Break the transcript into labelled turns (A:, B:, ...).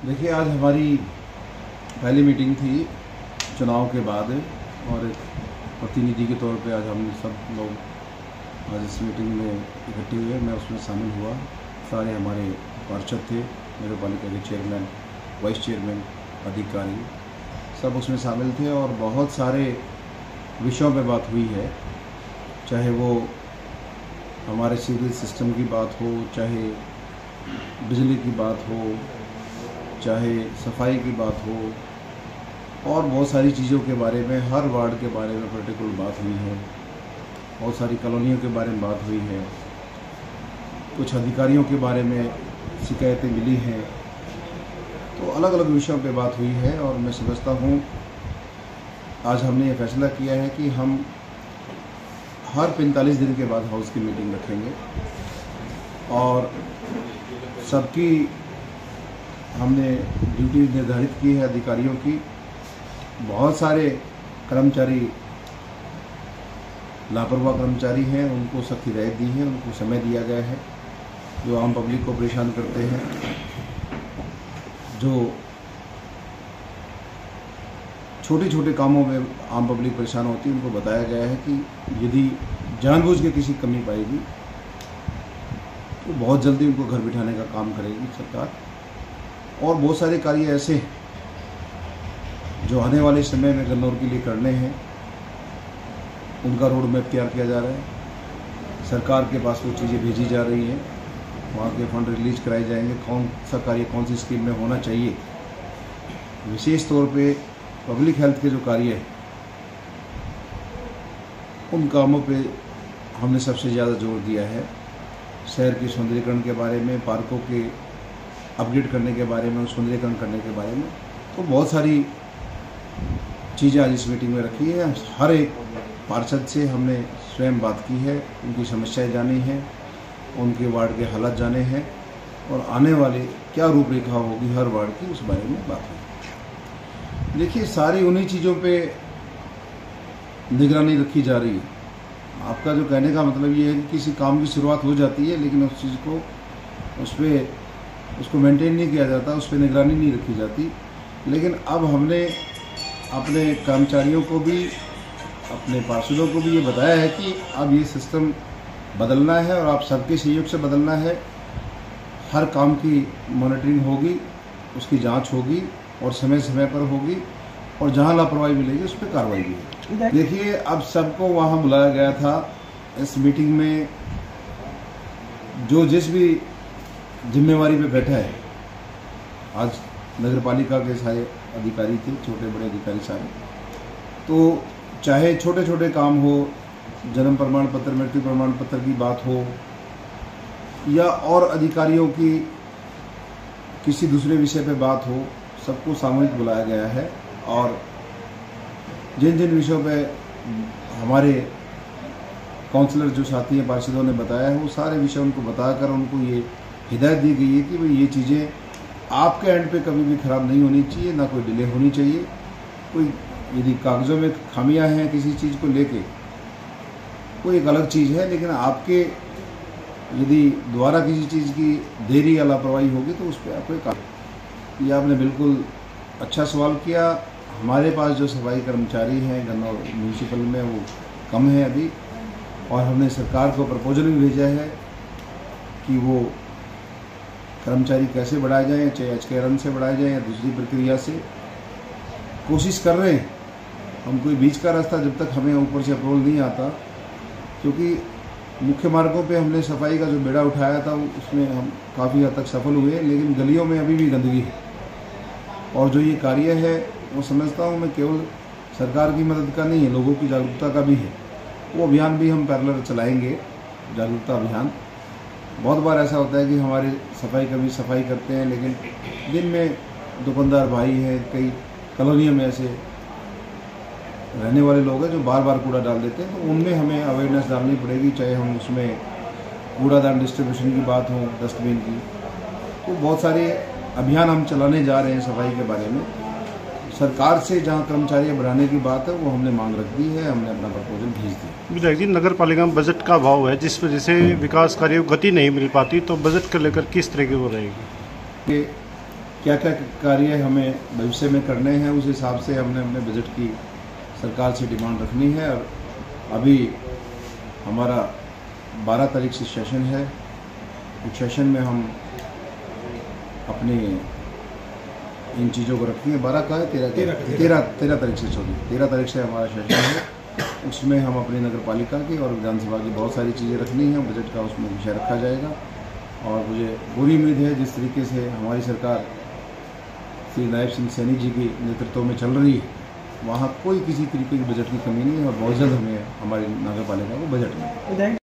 A: देखिए, आज हमारी पहली मीटिंग थी चुनाव के बाद और एक प्रतिनिधि के तौर पे आज हम सब लोग आज इस मीटिंग में इकट्ठे हुए। मैं उसमें शामिल हुआ। सारे हमारे पार्षद थे, नगर पालिका के चेयरमैन, वाइस चेयरमैन, अधिकारी सब उसमें शामिल थे और बहुत सारे विषयों पे बात हुई है। चाहे वो हमारे सीवरेज सिस्टम की बात हो, चाहे बिजली की बात हो, चाहे सफाई की बात हो और बहुत सारी चीज़ों के बारे में, हर वार्ड के बारे में पर्टिकुलर बात हुई है। बहुत सारी कॉलोनियों के बारे में बात हुई है। कुछ अधिकारियों के बारे में शिकायतें मिली हैं। तो अलग अलग विषयों पे बात हुई है और मैं समझता हूँ आज हमने ये फैसला किया है कि हम हर 45 दिन के बाद हाउस की मीटिंग रखेंगे और सबकी हमने ड्यूटी निर्धारित की है अधिकारियों की। बहुत सारे कर्मचारी लापरवाह कर्मचारी हैं, उनको सख्त हिदायत दी है, उनको समय दिया गया है। जो आम पब्लिक को परेशान करते हैं, जो छोटे छोटे कामों में आम पब्लिक परेशान होती है, उनको बताया गया है कि यदि जानबूझ के किसी कमी पाएगी तो बहुत जल्दी उनको घर बिठाने का काम करेगी सरकार। और बहुत सारे कार्य ऐसे जो आने वाले समय में गन्नौर के लिए करने हैं, उनका रोड मैप तैयार किया जा रहा है। सरकार के पास वो चीज़ें भेजी जा रही हैं, वहाँ के फंड रिलीज कराए जाएंगे। कौन सा कार्य कौन सी स्कीम में होना चाहिए, विशेष तौर पे पब्लिक हेल्थ के जो कार्य हैं उन कामों पे हमने सबसे ज़्यादा जोर दिया है। शहर के सौंदर्यीकरण के बारे में, पार्कों के अपग्रेड करने के बारे में, सौंदर्यीकरण करने के बारे में, तो बहुत सारी चीज़ें आज इस मीटिंग में रखी है। हर एक पार्षद से हमने स्वयं बात की है, उनकी समस्याएं जानी हैं, उनके वार्ड के हालात जाने हैं और आने वाले क्या रूपरेखा होगी हर वार्ड की, उस बारे में बात हुई। देखिए, सारी उन्हीं चीज़ों पे निगरानी रखी जा रही है। आपका जो कहने का मतलब ये है कि किसी काम की शुरुआत हो जाती है लेकिन उस चीज़ को उसको मेंटेन नहीं किया जाता, उस पर निगरानी नहीं रखी जाती। लेकिन अब हमने अपने कर्मचारियों को भी, अपने पार्षदों को भी ये बताया है कि अब ये सिस्टम बदलना है और आप सबके सहयोग से बदलना है। हर काम की मॉनिटरिंग होगी, उसकी जांच होगी और समय समय पर होगी और जहां लापरवाही मिलेगी उस पर कार्रवाई भी होगी। देखिए, अब सबको वहां बुलाया गया था। इस मीटिंग में जो जिस भी जिम्मेवारी पे बैठा है, आज नगर पालिका के सारे अधिकारी थे, छोटे बड़े अधिकारी सारे, तो चाहे छोटे छोटे काम हो, जन्म प्रमाण पत्र, मृत्यु प्रमाण पत्र की बात हो या और अधिकारियों की किसी दूसरे विषय पे बात हो, सबको सामूहिक बुलाया गया है। और जिन जिन विषयों पे हमारे काउंसलर जो साथी हैं, पार्षदों ने बताया है, वो सारे विषय उनको बताकर उनको ये हिदायत दी गई है कि भाई ये चीज़ें आपके एंड पे कभी भी ख़राब नहीं होनी चाहिए, ना कोई डिले होनी चाहिए। कोई यदि कागज़ों में खामियां हैं किसी चीज़ को लेके, वो एक अलग चीज़ है, लेकिन आपके यदि दोबारा किसी चीज़ की देरी या लापरवाही होगी तो उस पर आपको काम। ये आपने बिल्कुल अच्छा सवाल किया। हमारे पास जो सफाई कर्मचारी हैं गन्नौर म्यूनसिपल में, वो कम है अभी, और हमने सरकार को प्रपोजल भी भेजा है कि वो कर्मचारी कैसे बढ़ाए जाएँ, चाहे एचकेआरएन से बढ़ाए जाएँ या दूसरी प्रक्रिया से। कोशिश कर रहे हैं हम, कोई बीच का रास्ता जब तक हमें ऊपर से अप्रूवल नहीं आता, क्योंकि मुख्य मार्गों पे हमने सफाई का जो बेड़ा उठाया था उसमें हम काफ़ी हद तक सफल हुए, लेकिन गलियों में अभी भी गंदगी है। और जो ये कार्य है वो समझता हूँ मैं केवल सरकार की मदद का नहीं है, लोगों की जागरूकता का भी है। वो अभियान भी हम पैरेलल चलाएंगे, जागरूकता अभियान। बहुत बार ऐसा होता है कि हमारे सफाई कर्मी सफाई करते हैं, लेकिन दिन में दुकानदार भाई हैं, कई कॉलोनियों में ऐसे रहने वाले लोग हैं जो बार बार कूड़ा डाल देते हैं, तो उनमें हमें अवेयरनेस डालनी पड़ेगी। चाहे हम उसमें कूड़ादान डिस्ट्रीब्यूशन की बात हो, डस्टबिन की, तो बहुत सारे अभियान हम चलाने जा रहे हैं सफाई के बारे में। सरकार से जहां कर्मचारी बढ़ाने की बात है वो हमने मांग रख दी है, हमने अपना प्रपोजल भेज दिया।
B: विधायक जी, नगर पालिका में बजट का अभाव है जिस वजह से विकास कार्यों को गति नहीं मिल पाती, तो बजट को लेकर किस तरह की वो रहेगी?
A: क्या क्या कार्य हमें भविष्य में करने हैं, उस हिसाब से हमने अपने बजट की सरकार से डिमांड रखनी है। और अभी हमारा 12 तारीख से सेशन है। उस सेशन में हम अपनी इन चीज़ों को रखेंगे। 12 का है, 13 तारीख से 13 तारीख से हमारा सेशन है। उसमें हम अपनी नगर पालिका की और विधानसभा की बहुत सारी चीज़ें रखनी हैं। बजट का उसमें विषय रखा जाएगा और मुझे पूरी उम्मीद है जिस तरीके से हमारी सरकार श्री नायब सिंह सैनी जी के नेतृत्व में चल रही है, वहाँ कोई किसी तरीके की बजट की कमी नहीं है और बहुत जल्द हमें हमारी नगर पालिका को बजट में